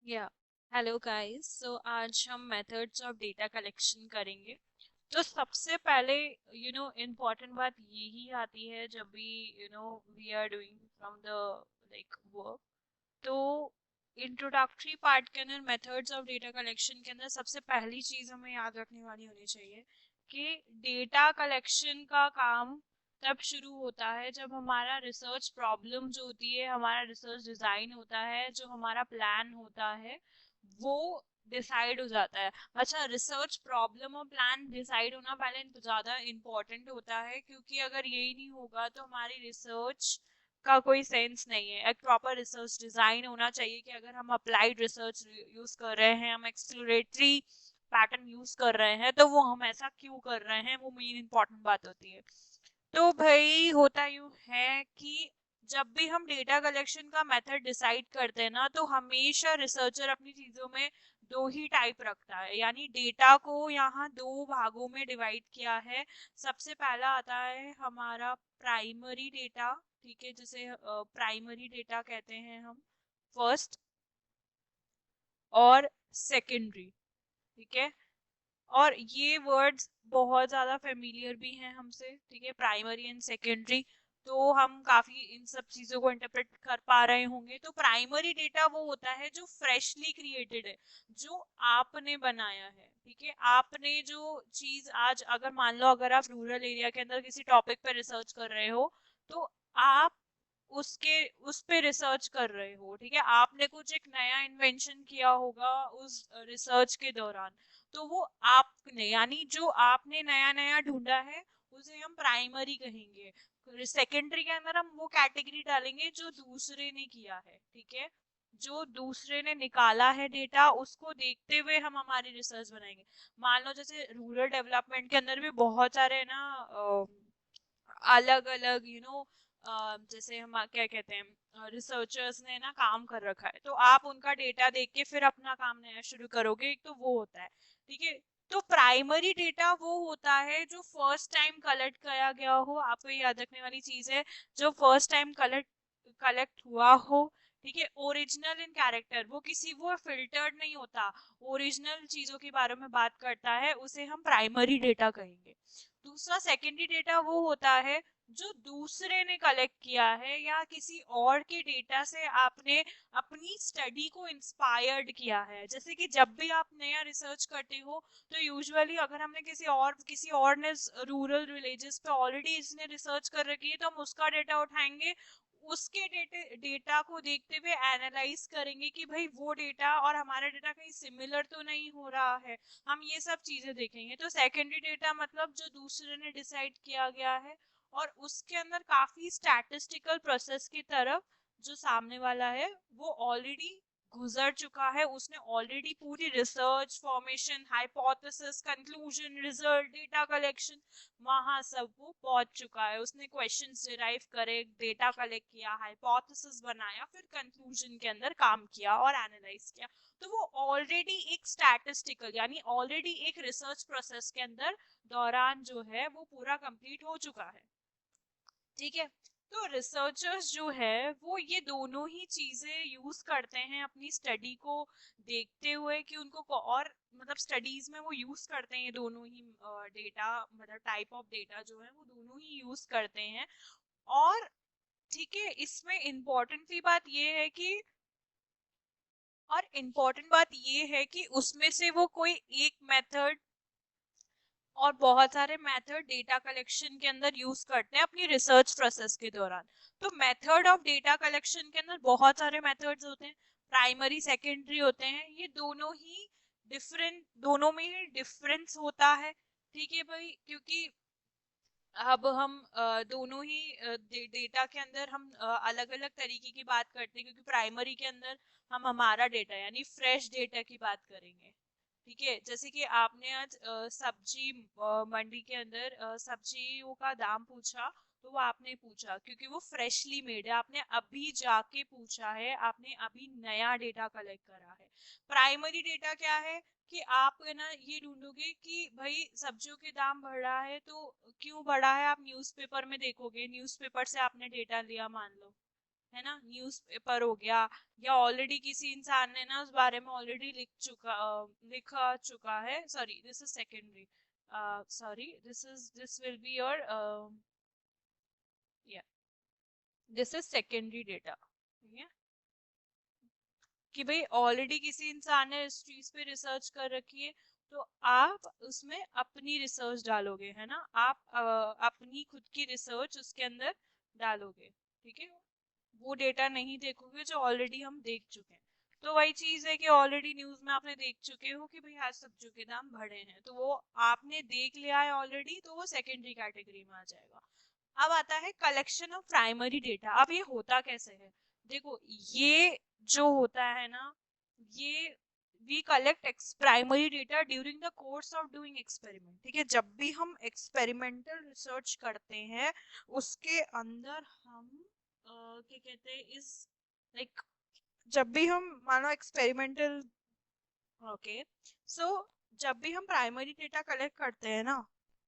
या hello guys. सो आज हम मेथड्स ऑफ डेटा कलेक्शन करेंगे। तो सबसे पहले इम्पोर्टेंट बात यही आती है जब भी we are doing from the like work. तो इंट्रोडक्टरी पार्ट के अंदर मेथड्स ऑफ डेटा कलेक्शन के अंदर सबसे पहली चीज हमें याद रखने वाली होनी चाहिए कि डेटा कलेक्शन का काम तब शुरू होता है जब हमारा रिसर्च प्रॉब्लम जो होती है, हमारा रिसर्च डिजाइन होता है, जो हमारा प्लान होता है वो डिसाइड हो जाता है। अच्छा, रिसर्च प्रॉब्लम और प्लान डिसाइड होना पहले ज्यादा इम्पोर्टेंट होता है, क्योंकि अगर यही नहीं होगा तो हमारी रिसर्च का कोई सेंस नहीं है। एक प्रॉपर रिसर्च डिजाइन होना चाहिए कि अगर हम अप्लाइड रिसर्च यूज कर रहे हैं, हम एक्सप्लोरेटरी पैटर्न यूज कर रहे हैं, तो वो हम ऐसा क्यों कर रहे हैं, वो मेन इंपॉर्टेंट बात होती है। तो भाई होता यूं है कि जब भी हम डेटा कलेक्शन का मेथड डिसाइड करते हैं ना, तो हमेशा रिसर्चर अपनी चीजों में दो ही टाइप रखता है। यानी डेटा को यहाँ दो भागों में डिवाइड किया है। सबसे पहला आता है हमारा प्राइमरी डेटा, ठीक है, जिसे प्राइमरी डेटा कहते हैं हम, फर्स्ट, और सेकेंडरी, ठीक है। और ये वर्ड्स बहुत ज्यादा फेमिलियर भी हैं हमसे, ठीक है, प्राइमरी एंड सेकेंडरी। तो हम काफी इन सब चीजों को इंटरप्रेट कर पा रहे होंगे। तो प्राइमरी डेटा वो होता है जो फ्रेशली क्रिएटेड है, जो आपने बनाया है, ठीक है। आपने जो चीज आज, अगर मान लो अगर आप रूरल एरिया के अंदर किसी टॉपिक पे रिसर्च कर रहे हो, तो आप उसके उस पे रिसर्च कर रहे हो, ठीक है। आपने कुछ एक नया इन्वेंशन किया होगा उस रिसर्च के दौरान, तो वो आपने, यानी जो आपने नया नया ढूंढा है, उसे हम प्राइमरी कहेंगे। सेकेंडरी के अंदर हम वो कैटेगरी डालेंगे जो दूसरे ने किया है, ठीक है। जो दूसरे ने निकाला है डेटा, उसको देखते हुए हम हमारी रिसर्च बनाएंगे। मान लो जैसे रूरल डेवलपमेंट के अंदर भी बहुत सारे ना अलग अलग जैसे हम क्या कहते हैं, रिसर्चर्स ने ना काम कर रखा है, तो आप उनका डेटा देख के फिर अपना काम नया शुरू करोगे, एक तो वो होता है, ठीक है। तो प्राइमरी डेटा वो होता है जो फर्स्ट टाइम कलेक्ट किया गया हो, आपको ये याद रखने वाली चीज है, जो फर्स्ट टाइम कलेक्ट कलेक्ट हुआ हो, ठीक है। ओरिजिनल इन कैरेक्टर, वो किसी वो फिल्टर्ड नहीं होता, ओरिजिनल चीजों के बारे में बात करता है, उसे हम प्राइमरी डेटा कहेंगे। दूसरा सेकेंडरी डेटा वो होता है जो दूसरे ने कलेक्ट किया है, या किसी और के डेटा से आपने अपनी स्टडी को इंस्पायर्ड किया है। जैसे कि जब भी आप नया रिसर्च करते हो, तो यूजुअली अगर हमने किसी और ने रूरल विलेजेस पे ऑलरेडी इसने रिसर्च कर रखी है, तो हम उसका डेटा उठाएंगे, उसके डेटा को देखते हुए एनालाइज करेंगे कि भाई वो डेटा और हमारा डेटा कहीं सिमिलर तो नहीं हो रहा है। हम ये सब चीजें देखेंगे। तो सेकेंडरी डेटा मतलब जो दूसरे ने डिसाइड किया गया है, और उसके अंदर काफी स्टैटिस्टिकल प्रोसेस की तरफ जो सामने वाला है वो ऑलरेडी गुजर चुका है। उसने ऑलरेडी पूरी research, formation, hypothesis, conclusion, result, data collection, वहां सब वो पहुंच चुका है। उसने क्वेश्चंस डिराइव करे, डेटा कलेक्ट किया, हाइपोथेसिस बनाया, फिर कंक्लूजन के अंदर काम किया और एनालाइज किया। तो वो ऑलरेडी एक स्टैटिस्टिकल, यानी ऑलरेडी एक रिसर्च प्रोसेस के अंदर दौरान जो है वो पूरा कंप्लीट हो चुका है, ठीक है। तो रिसर्चर्स जो है वो ये दोनों ही चीजें यूज करते हैं अपनी स्टडी को देखते हुए, कि और मतलब स्टडीज में वो यूज करते हैं ये दोनों ही डेटा, मतलब टाइप ऑफ डेटा जो है वो दोनों ही यूज करते हैं। और ठीक है, इसमें इम्पोर्टेंट बात ये है कि उसमें से वो कोई एक मेथड और बहुत सारे मेथड डेटा कलेक्शन के अंदर यूज करते हैं अपनी रिसर्च प्रोसेस के दौरान। तो मेथड ऑफ डेटा कलेक्शन के अंदर बहुत सारे मेथड्स होते हैं, प्राइमरी सेकेंडरी होते हैं। ये दोनों में ही डिफरेंस होता है, ठीक है भाई। क्योंकि अब हम दोनों ही डेटा के अंदर हम अलग अलग तरीके की बात करते हैं, क्योंकि प्राइमरी के अंदर हम हमारा डेटा यानी फ्रेश डेटा की बात करेंगे, ठीक है। जैसे कि आपने आज सब्जी मंडी के अंदर सब्जियों का दाम पूछा, तो वो आपने पूछा क्योंकि वो फ्रेशली मेड है, आपने अभी जाके पूछा है, आपने अभी नया डेटा कलेक्ट करा है। प्राइमरी डेटा क्या है कि आप है ना ये ढूंढोगे कि भाई सब्जियों के दाम बढ़ रहा है, तो क्यों बढ़ा है, आप न्यूज़पेपर में देखोगे, न्यूज़पेपर से आपने डेटा लिया मान लो, है ना, न्यूज़पेपर हो गया, या ऑलरेडी किसी इंसान ने ना उस बारे में ऑलरेडी लिखा चुका है, sorry this is secondary, sorry this will be your, या दिस इज सेकेंडरी डेटा, ठीक है, कि भाई ऑलरेडी किसी इंसान ने इस चीज पे रिसर्च कर रखी है, तो आप उसमें अपनी रिसर्च डालोगे, है ना, आप अपनी खुद की रिसर्च उसके अंदर डालोगे, ठीक है, वो डेटा नहीं देखोगे जो ऑलरेडी हम देख चुके हैं। तो वही चीज है कि ऑलरेडी न्यूज में आपने देख चुके हो कि भाई आज सब्जियों के दाम बढ़े हैं, तो वो आपने देख लिया है ऑलरेडी, तो वो सेकेंडरी कैटेगरी में आ जाएगा। अब आता है कलेक्शन ऑफ प्राइमरी डेटा। अब ये होता कैसे है, देखो ये जो होता है ना, ये we collect primary data during the course of doing experiment, ठीक है, जब भी हम एक्सपेरिमेंटल रिसर्च करते हैं उसके अंदर हम क्या कहते हैं इस लाइक, जब भी हम मानो एक्सपेरिमेंटल, ओके, सो जब भी हम प्राइमरी डेटा कलेक्ट करते हैं ना,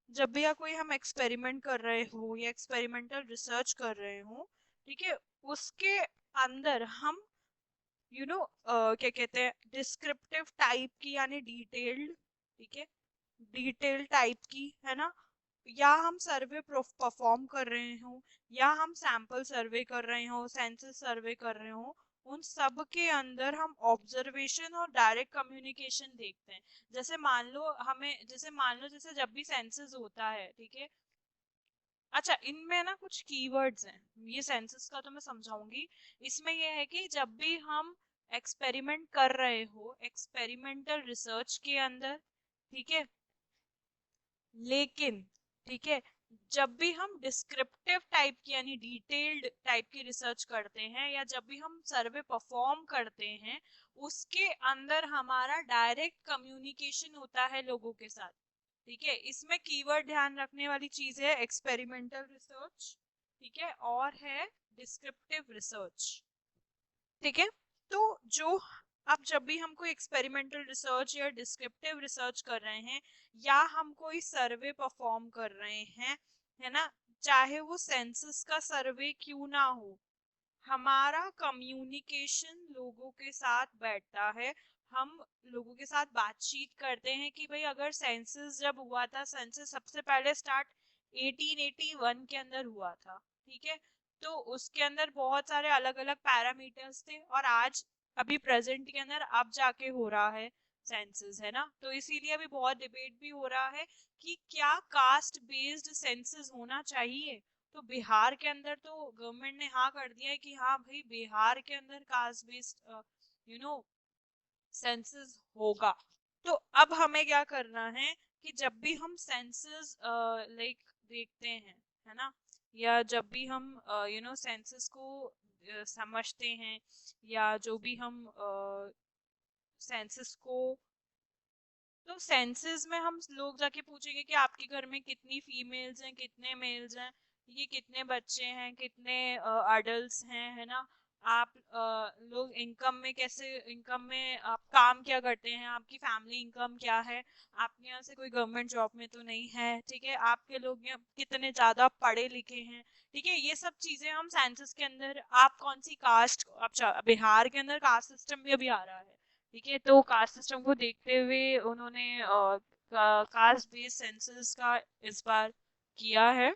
जब भी या कोई हम एक्सपेरिमेंट कर रहे हो या एक्सपेरिमेंटल रिसर्च कर रहे हो, ठीक है, उसके अंदर हम क्या कहते हैं डिस्क्रिप्टिव टाइप की यानी डिटेल्ड, ठीक है, डिटेल टाइप की, है ना, या हम सर्वे परफॉर्म कर रहे हो, या हम सैंपल सर्वे कर रहे हो, सेंसस सर्वे कर रहे हो, उन सब के अंदर हम ऑब्जर्वेशन और डायरेक्ट कम्युनिकेशन देखते हैं। जैसे मान लो जैसे जब भी सेंसस होता है, ठीक है, अच्छा इनमें ना कुछ कीवर्ड्स हैं, ये सेंसस का तो मैं समझाऊंगी। इसमें ये है कि जब भी हम एक्सपेरिमेंट कर रहे हो एक्सपेरिमेंटल रिसर्च के अंदर, ठीक है, लेकिन ठीक है, जब भी हम डिस्क्रिप्टिव टाइप की यानी डिटेल्ड टाइप की रिसर्च करते हैं, या जब भी हम सर्वे परफॉर्म करते हैं, उसके अंदर हमारा डायरेक्ट कम्युनिकेशन होता है लोगों के साथ, ठीक है, इसमें कीवर्ड ध्यान रखने वाली चीज है एक्सपेरिमेंटल रिसर्च, ठीक है, और है डिस्क्रिप्टिव रिसर्च, ठीक है। तो जो अब जब भी हम कोई एक्सपेरिमेंटल रिसर्च या डिस्क्रिप्टिव रिसर्च कर रहे हैं, या हम कोई सर्वे परफॉर्म कर रहे हैं, है ना, चाहे वो सेंसस का सर्वे क्यों ना हो, हमारा कम्युनिकेशन लोगों के साथ बैठता है, हम लोगों के साथ बातचीत करते हैं कि भाई अगर सेंसस जब हुआ था, सेंसस सबसे पहले स्टार्ट 1881 के अंदर हुआ था, ठीक है, तो उसके अंदर बहुत सारे अलग अलग पैरामीटर्स थे, और आज अभी प्रेजेंट के अंदर अब जाके हो रहा है सेंसस, है ना, तो इसीलिए अभी बहुत डिबेट भी हो रहा है कि क्या कास्ट बेस्ड सेंसस होना चाहिए। तो बिहार के अंदर तो गवर्नमेंट ने हाँ कर दिया है कि हाँ भाई बिहार के अंदर caste based you know census होगा। तो अब हमें क्या करना है कि जब भी हम सेंसस देखते हैं, है ना, या जब भी हम सेंसस को समझते हैं, या जो भी हम सेंसस को, तो सेंसस में हम लोग जाके पूछेंगे कि आपके घर में कितनी फीमेल्स हैं, कितने मेल्स हैं, ये कितने बच्चे हैं, कितने अडल्ट्स हैं, है ना, आप लोग इनकम में कैसे, इनकम में आप काम क्या करते हैं, आपकी फैमिली इनकम क्या है, आपके यहाँ से कोई गवर्नमेंट जॉब में तो नहीं है, ठीक है, आपके लोग यहाँ कितने ज्यादा पढ़े लिखे हैं, ठीक है, ये सब चीजें हम सेंसस के अंदर, आप कौन सी कास्ट, अच्छा बिहार के अंदर कास्ट सिस्टम भी अभी आ रहा है, ठीक है, तो कास्ट सिस्टम को देखते हुए उन्होंने कास्ट बेस्ड सेंसस का इस बार किया है।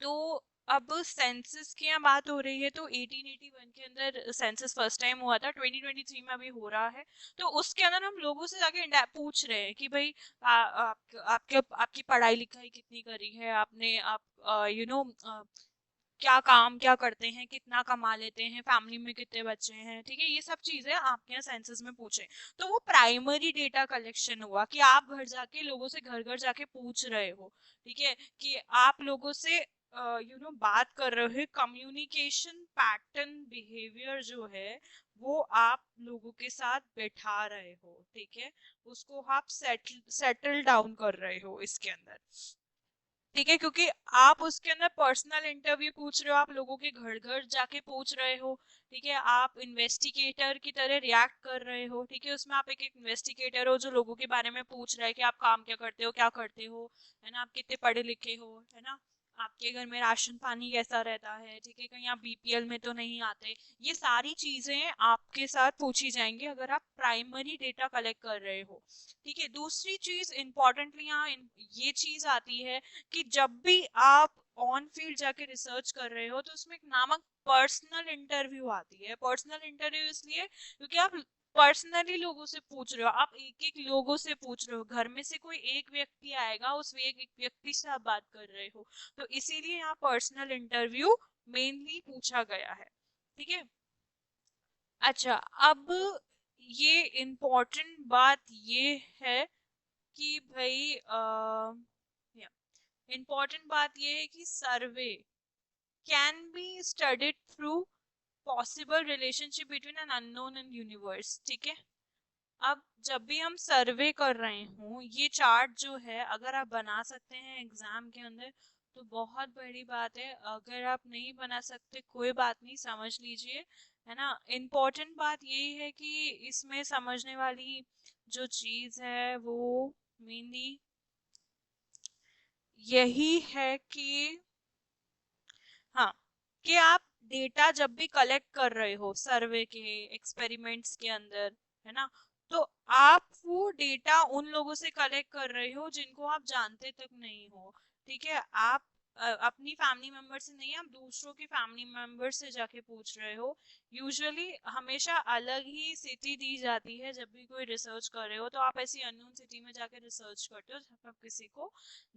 तो अब सेंसस की यहाँ बात हो रही है, तो 1881 के अंदर सेंसस फर्स्ट टाइम हुआ था, 2023 में अभी हो रहा है, तो उसके अंदर हम लोगों से जाके पूछ रहे हैं कि भाई आपकी पढ़ाई लिखाई कितनी करी है आपने, आप क्या काम क्या करते हैं, कितना कमा लेते हैं, फैमिली में कितने बच्चे हैं, ठीक है, ये सब चीजें आपके यहाँ सेंसस में पूछे। तो वो प्राइमरी डेटा कलेक्शन हुआ कि आप घर जाके लोगों से घर घर जाके पूछ रहे हो, ठीक है, कि आप लोगों से बात कर रहे हो, कम्युनिकेशन पैटर्न बिहेवियर जो है वो आप लोगों के साथ बैठा रहे हो, ठीक है, उसको आप सेटल डाउन कर रहे हो इसके अंदर, ठीक है, क्योंकि आप उसके अंदर पर्सनल इंटरव्यू पूछ रहे हो, आप लोगों के घर घर जाके पूछ रहे हो, ठीक है, आप इन्वेस्टिगेटर की तरह रिएक्ट कर रहे हो, ठीक है, उसमें आप एक एक इन्वेस्टिगेटर हो जो लोगों के बारे में पूछ रहा है कि आप काम क्या करते हो, क्या करते हो, है ना, आप कितने पढ़े लिखे हो, है ना, आपके घर में राशन पानी कैसा रहता है, ठीक है, कहीं आप बीपीएल में तो नहीं आते। ये सारी चीजें आपके साथ पूछी जाएंगी अगर आप प्राइमरी डेटा कलेक्ट कर रहे हो, ठीक है। दूसरी चीज इंपॉर्टेंटली यहाँ ये चीज आती है कि जब भी आप ऑन फील्ड जाके रिसर्च कर रहे हो तो उसमें एक नामक पर्सनल इंटरव्यू आती है। पर्सनल इंटरव्यू इसलिए क्योंकि आप पर्सनली लोगों से पूछ रहे हो, आप एक एक लोगों से पूछ रहे हो, घर में से कोई एक व्यक्ति आएगा, उस एक व्यक्ति से आप बात कर रहे हो, तो इसीलिए यहाँ पर्सनल इंटरव्यू मेनली पूछा गया है, ठीक है। अच्छा, अब ये इम्पोर्टेंट बात ये है कि भाई इम्पोर्टेंट बात ये है कि survey can be studied through possible relationship between an unknown and universe, ठीक है। अब जब भी हम सर्वे कर रहे हो, ये चार्ट जो है अगर आप बना सकते हैं एग्जाम के अंदर तो बहुत बड़ी बात है। अगर आप नहीं बना सकते कोई बात नहीं, समझ लीजिए, है ना। इम्पोर्टेंट बात यही है कि इसमें समझने वाली जो चीज है वो मेनली यही है कि हाँ, कि आप डेटा जब भी कलेक्ट कर रहे हो सर्वे के एक्सपेरिमेंट्स के अंदर, है ना, तो आप वो डेटा उन लोगों से कलेक्ट कर रहे हो जिनको आप जानते तक नहीं हो, ठीक है। आप अपनी फैमिली मेंबर से नहीं, आप दूसरों की फैमिली मेंबर से जाके पूछ रहे हो। यूजुअली हमेशा अलग ही सिटी दी जाती है जब भी कोई रिसर्च कर रहे हो, तो आप ऐसी अननोन सिटी में जाके रिसर्च करते हो जब आप किसी को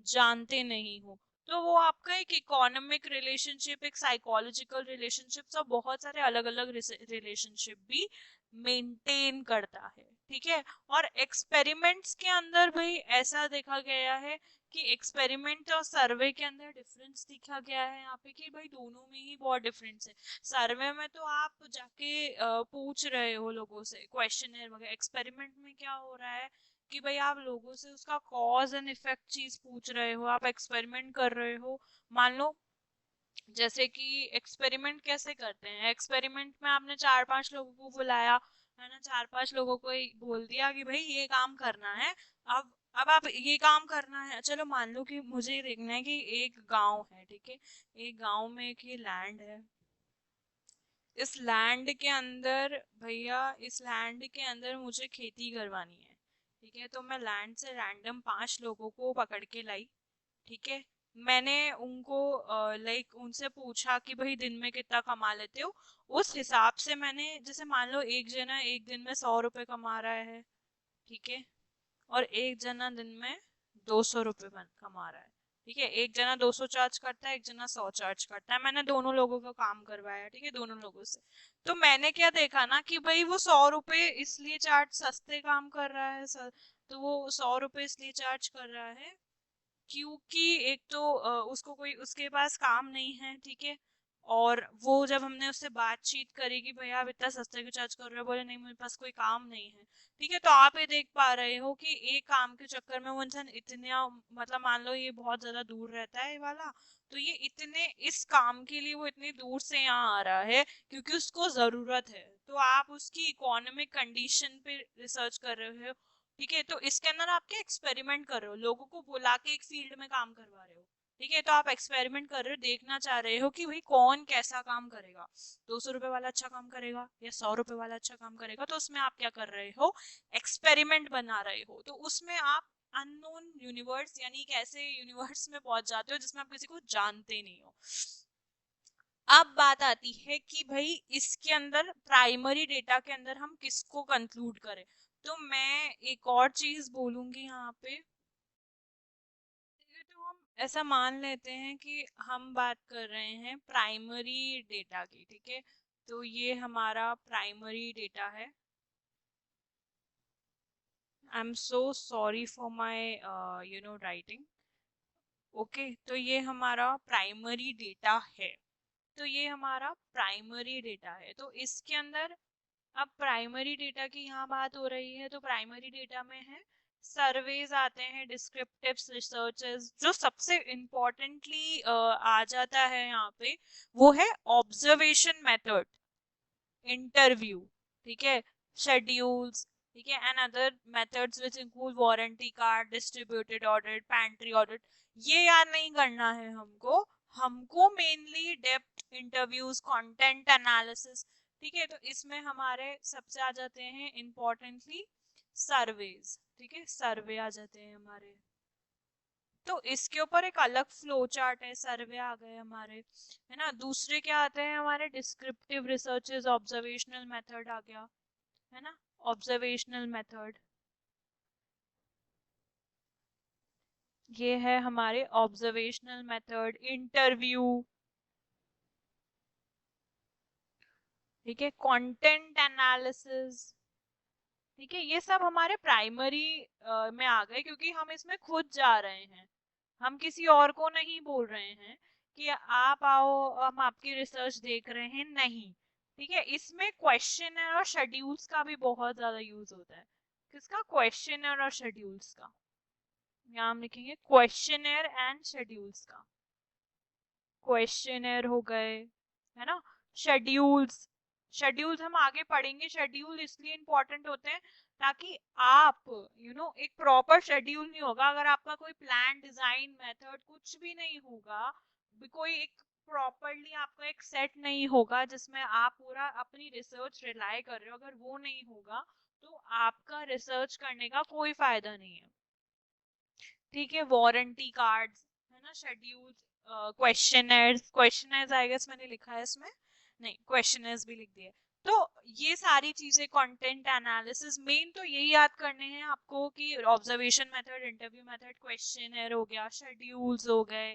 जानते नहीं हो। तो वो आपका एक इकोनॉमिक रिलेशनशिप, एक साइकोलॉजिकल रिलेशनशिप, सब बहुत सारे अलग अलग रिलेशनशिप भी मेंटेन करता है, ठीक है। और एक्सपेरिमेंट्स के अंदर भाई ऐसा देखा गया है कि एक्सपेरिमेंट और सर्वे के अंदर डिफरेंस दिखा गया है यहाँ पे कि भाई दोनों में ही बहुत डिफरेंस है। सर्वे में तो आप जाके पूछ रहे हो लोगों से क्वेश्चनर वगैरह, एक्सपेरिमेंट में क्या हो रहा है कि भाई आप लोगों से उसका कॉज एंड इफेक्ट चीज पूछ रहे हो, आप एक्सपेरिमेंट कर रहे हो। मान लो जैसे कि एक्सपेरिमेंट कैसे करते हैं, एक्सपेरिमेंट में आपने 4-5 लोगों को बुलाया, है ना, 4-5 लोगों को ही बोल दिया कि भाई ये काम करना है। अब आप ये काम करना है, चलो मान लो कि मुझे ये देखना है कि एक गांव है, ठीक है, एक गांव में एक ये लैंड है, इस लैंड के अंदर भैया, इस लैंड के अंदर मुझे खेती करवानी है, ठीक है। तो मैं लैंड से रैंडम 5 लोगों को पकड़ के लाई, ठीक है। मैंने उनको लाइक उनसे पूछा कि भाई दिन में कितना कमा लेते हो। उस हिसाब से मैंने, जैसे मान लो एक जना एक दिन में 100 रुपए कमा रहा है, ठीक है, और एक जना दिन में 200 रुपए कमा रहा है, ठीक है। एक जना 200 चार्ज करता है, एक जना 100 चार्ज करता है। मैंने दोनों लोगों का काम करवाया, ठीक है, दोनों लोगों से। तो मैंने क्या देखा ना कि भाई वो 100 रुपए इसलिए चार्ज सस्ते काम कर रहा है सर, तो वो 100 रुपए इसलिए चार्ज कर रहा है क्योंकि एक तो उसको कोई उसके पास काम नहीं है, ठीक है। और वो जब हमने उससे बातचीत करी कि भैया आप इतना सस्ते क्यों चार्ज कर रहे हो, बोले नहीं मेरे पास कोई काम नहीं है, ठीक है। तो आप ये देख पा रहे हो कि एक काम के चक्कर में वो इंसान इतना, मतलब मान लो ये बहुत ज्यादा दूर रहता है ये वाला, तो ये इतने इस काम के लिए वो इतनी दूर से यहाँ आ रहा है क्योंकि उसको जरूरत है। तो आप उसकी इकोनॉमिक कंडीशन पे रिसर्च कर रहे हो, ठीक है। तो इसके अंदर आप क्या एक्सपेरिमेंट कर रहे हो, लोगों को बुला के एक फील्ड में काम करवा रहे हो, ठीक है। तो आप एक्सपेरिमेंट कर रहे हो, देखना चाह रहे हो कि भाई कौन कैसा काम करेगा, 200 रुपए वाला अच्छा काम करेगा या 100 रुपए वाला अच्छा काम करेगा। तो उसमें आप क्या कर रहे हो, एक्सपेरिमेंट बना रहे हो। तो उसमें आप अननोन यूनिवर्स यानी एक ऐसे यूनिवर्स में पहुंच जाते हो जिसमें आप किसी को जानते नहीं हो। अब बात आती है कि भाई इसके अंदर प्राइमरी डेटा के अंदर हम किसको कंक्लूड करें। तो मैं एक और चीज बोलूंगी यहाँ पे, तो हम ऐसा मान लेते हैं कि हम बात कर रहे हैं प्राइमरी डेटा की, ठीक है। तो ये हमारा प्राइमरी डेटा है। I am so sorry for my writing. Okay, तो ये हमारा प्राइमरी डेटा है। तो ये हमारा प्राइमरी डेटा है। तो इसके अंदर अब प्राइमरी डेटा की यहाँ बात हो रही है, तो प्राइमरी डेटा में है सर्वेज आते हैं, डिस्क्रिप्टिव रिसर्चेस। जो सबसे इम्पोर्टेंटली आ जाता है यहाँ पे वो है ऑब्जर्वेशन मेथड, इंटरव्यू, ठीक है, शेड्यूल्स, ठीक है, and other methods which include warranty card, distributed audit, pantry audit, ये याद नहीं करना है हमको। हमको mainly depth interviews, content analysis, ठीक है, तो इसमें हमारे सबसे आ जाते हैं इम्पोर्टेंटली सर्वेज, ठीक है, सर्वे आ जाते हैं हमारे। तो इसके ऊपर एक अलग फ्लो चार्ट है, सर्वे आ गए हमारे, है ना। दूसरे क्या आते हैं हमारे, डिस्क्रिप्टिव रिसर्चेस, ऑब्जर्वेशनल मेथड आ गया, है ना, ऑब्जर्वेशनल मेथड, ये है हमारे ऑब्जर्वेशनल मेथड, इंटरव्यू, ठीक है, कंटेंट एनालिसिस, ठीक है, ये सब हमारे प्राइमरी में आ गए, क्योंकि हम इसमें खुद जा रहे हैं, हम किसी और को नहीं बोल रहे हैं कि आप आओ हम आपकी रिसर्च देख रहे हैं, नहीं, ठीक है। इसमें क्वेश्चनर और शेड्यूल्स का भी बहुत ज्यादा यूज होता है। किसका, क्वेश्चनर और शेड्यूल्स का, यहाँ हम लिखेंगे क्वेश्चनर एंड शेड्यूल्स का, क्वेश्चनर हो गए, है ना, शेड्यूल्स, शेड्यूल्स हम आगे पढ़ेंगे। शेड्यूल इसलिए इंपॉर्टेंट होते हैं ताकि आप एक प्रॉपर शेड्यूल नहीं होगा अगर आपका कोई प्लान, डिजाइन, मेथड कुछ भी नहीं होगा, कोई एक प्रॉपरली आपका एक सेट नहीं होगा जिसमें आप पूरा अपनी रिसर्च रिलाई कर रहे हो, अगर वो नहीं होगा तो आपका रिसर्च करने का कोई फायदा नहीं है, ठीक है। वारंटी कार्ड्स, है ना, schedules, questionnaires, questionnaires I guess मैंने लिखा है इसमें, नहीं क्वेश्चनर्स भी लिख दिए। तो ये सारी चीजें, कंटेंट एनालिसिस, मेन तो यही याद करने हैं आपको कि observation method, interview method, questionnaire हो गया, शेड्यूल्स हो गए,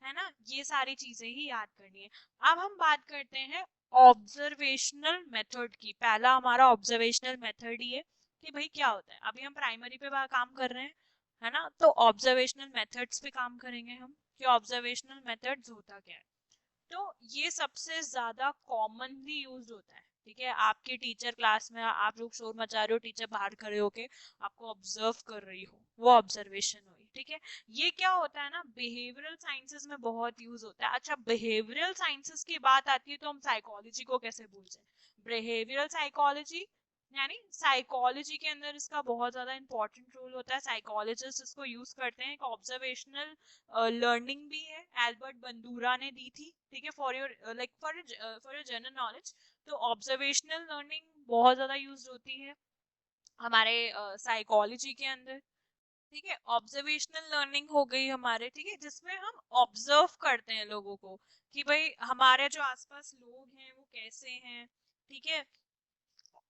है ना, ये सारी चीजें ही याद करनी है। अब हम बात करते हैं ऑब्जर्वेशनल मेथड की। पहला हमारा ऑब्जर्वेशनल मेथड ही है कि भाई क्या होता है, अभी हम प्राइमरी पे काम कर रहे हैं, है ना, तो ऑब्जर्वेशनल मेथड्स पे काम करेंगे हम कि ऑब्जर्वेशनल मेथड्स होता क्या है। तो ये सबसे ज्यादा कॉमनली यूज होता है, ठीक है। आपके टीचर क्लास में आप लोग शोर मचा रहे हो, टीचर बाहर खड़े होके आपको ऑब्जर्व कर रही हो, वो ऑब्जर्वेशन हुई, ठीक है। ये क्या होता है ना, बिहेवियरल साइंसेस में बहुत यूज होता है। अच्छा, बिहेवियरल साइंसेस की बात आती है तो हम साइकोलॉजी को कैसे भूल जाए। बिहेवियरल साइकोलॉजी यानी साइकोलॉजी के अंदर इसका बहुत ज्यादा इंपॉर्टेंट रोल होता है। साइकोलॉजिस्ट इसको यूज करते हैं, एक ऑब्जर्वेशनल लर्निंग भी है, एल्बर्ट बंदूरा ने दी थी, ठीक है, for your like for your general knowledge. तो ऑब्जर्वेशनल लर्निंग बहुत ज्यादा यूज होती है हमारे साइकोलॉजी के अंदर, ठीक है। ऑब्जर्वेशनल लर्निंग हो गई हमारे, ठीक है, जिसमें हम ऑब्जर्व करते हैं लोगों को कि भाई हमारे जो आसपास लोग हैं वो कैसे हैं, ठीक है।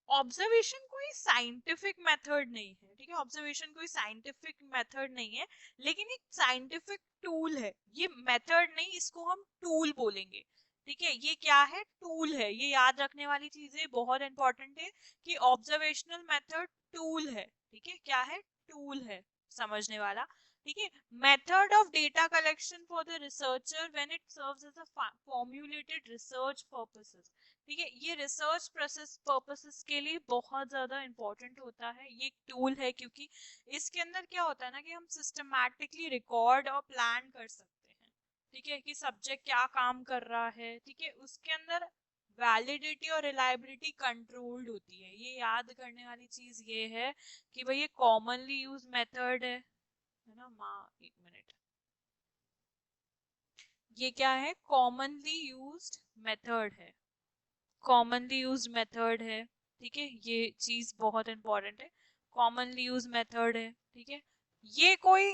ऑब्जर्वेशन कोई साइंटिफिक मेथड नहीं है, ठीक है, ऑब्जर्वेशन कोई साइंटिफिक मेथड नहीं है, लेकिन एक साइंटिफिक टूल है। ये मेथड नहीं, इसको हम टूल बोलेंगे, ठीक है। ये क्या है, टूल है। ये याद रखने वाली चीजें बहुत इंपॉर्टेंट है कि ऑब्जर्वेशनल मेथड टूल है, ठीक है, क्या है, टूल है, समझने वाला, ठीक है। Method of data collection for the researcher when it serves as a formulated research purposes, ठीक है। ये रिसर्च प्रोसेस पर्पसेस के लिए बहुत ज्यादा इंपॉर्टेंट होता है, ये एक टूल है, क्योंकि इसके अंदर क्या होता है ना कि हम सिस्टमैटिकली रिकॉर्ड और प्लान कर सकते हैं, ठीक है, कि सब्जेक्ट क्या काम कर रहा है, ठीक है। उसके अंदर वैलिडिटी और रिलायबिलिटी कंट्रोल्ड होती है। ये याद करने वाली चीज ये है कि भाई ये कॉमनली यूज मेथड है ना माँ, एक मिनट, ये क्या है, कॉमनली यूज्ड मेथड है, कॉमनली यूज मेथड है, ठीक है, ये चीज बहुत इंपॉर्टेंट है, कॉमनली यूज मेथड है, ठीक है। ये कोई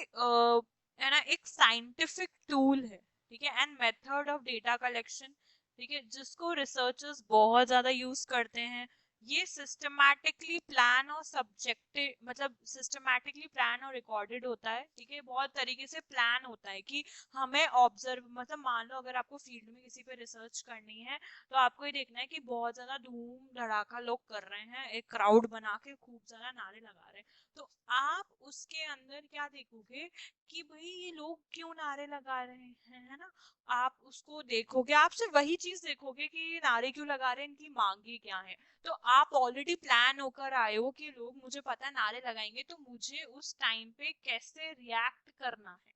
है ना एक साइंटिफिक टूल है, ठीक है, and method of data collection, ठीक है, जिसको रिसर्चर्स बहुत ज्यादा यूज करते हैं। ये सिस्टमैटिकली प्लान और सब्जेक्टिव, मतलब सिस्टमैटिकली प्लान और रिकॉर्डेड होता है, ठीक है, बहुत तरीके से प्लान होता है कि हमें ऑब्जर्व, मतलब मान लो अगर आपको फील्ड में किसी पे रिसर्च करनी है तो आपको ये देखना है कि बहुत ज्यादा धूम धड़ाका लोग कर रहे हैं, एक क्राउड बना के खूब ज्यादा नारे लगा रहे हैं, तो आप उसके अंदर क्या देखोगे कि भाई ये लोग क्यों नारे लगा रहे हैं, है ना। आप उसको देखोगे, आप सिर्फ वही चीज देखोगे कि ये नारे क्यों लगा रहे हैं, इनकी मांगे क्या है। तो आप ऑलरेडी प्लान होकर आए हो कि लोग, मुझे पता है नारे लगाएंगे तो मुझे उस टाइम पे कैसे रिएक्ट करना है,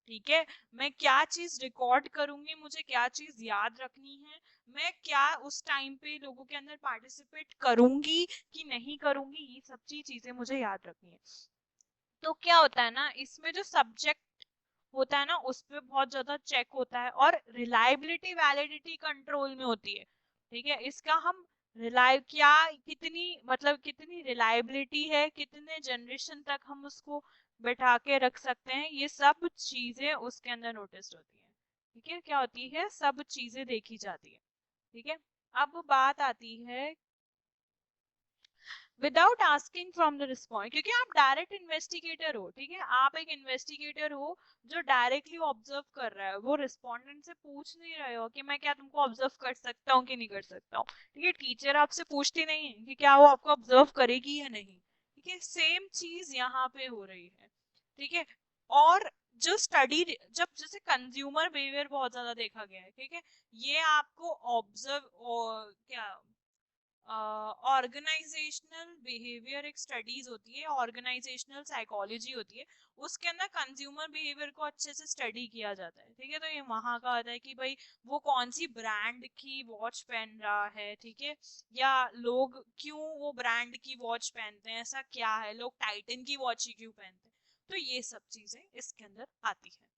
ठीक है, मैं क्या चीज रिकॉर्ड करूंगी, मुझे क्या चीज याद रखनी है, मैं क्या उस टाइम पे लोगों के अंदर पार्टिसिपेट करूंगी कि नहीं करूंगी, ये सब चीजें मुझे याद रखनी है। तो क्या होता है ना, इसमें जो सब्जेक्ट होता है ना उस पे बहुत ज्यादा चेक होता है, और रिलायबिलिटी वैलिडिटी कंट्रोल में होती है। ठीक है, इसका हम रिलाय क्या, कितनी मतलब कितनी रिलायबिलिटी है, कितने जनरेशन तक हम उसको बैठा के रख सकते हैं, ये सब चीजें उसके अंदर नोटिस होती है। ठीक है, क्या होती है, सब चीजें देखी जाती है। ठीक है, अब बात आती है without asking from the respond, क्योंकि आप डायरेक्ट इन्वेस्टिगेटर हो। ठीक है, आप एक इन्वेस्टिगेटर हो जो डायरेक्टली ऑब्जर्व कर रहा है, वो रिस्पोंडेंट से पूछ नहीं रहे हो कि मैं क्या तुमको ऑब्जर्व कर सकता हूँ कि नहीं कर सकता हूँ। ठीक है, टीचर आपसे पूछती नहीं है कि क्या वो आपको ऑब्जर्व करेगी या नहीं। ठीक है, सेम चीज यहाँ पे हो रही है। ठीक है, और जो स्टडी, जब जैसे कंज्यूमर बिहेवियर बहुत ज्यादा देखा गया है, ठीक है, ये आपको ऑब्जर्व क्या ऑर्गेनाइजेशनल बिहेवियर एक स्टडीज होती है, ऑर्गेनाइजेशनल साइकोलॉजी होती है, उसके अंदर कंज्यूमर बिहेवियर को अच्छे से स्टडी किया जाता है। ठीक है, तो ये वहां का आता है कि भाई वो कौन सी ब्रांड की वॉच पहन रहा है, ठीक है, या लोग क्यों वो ब्रांड की वॉच पहनते हैं, ऐसा क्या है, लोग टाइटन की वॉच ही क्यों पहनते हैं। तो ये सब चीजें इसके अंदर आती है।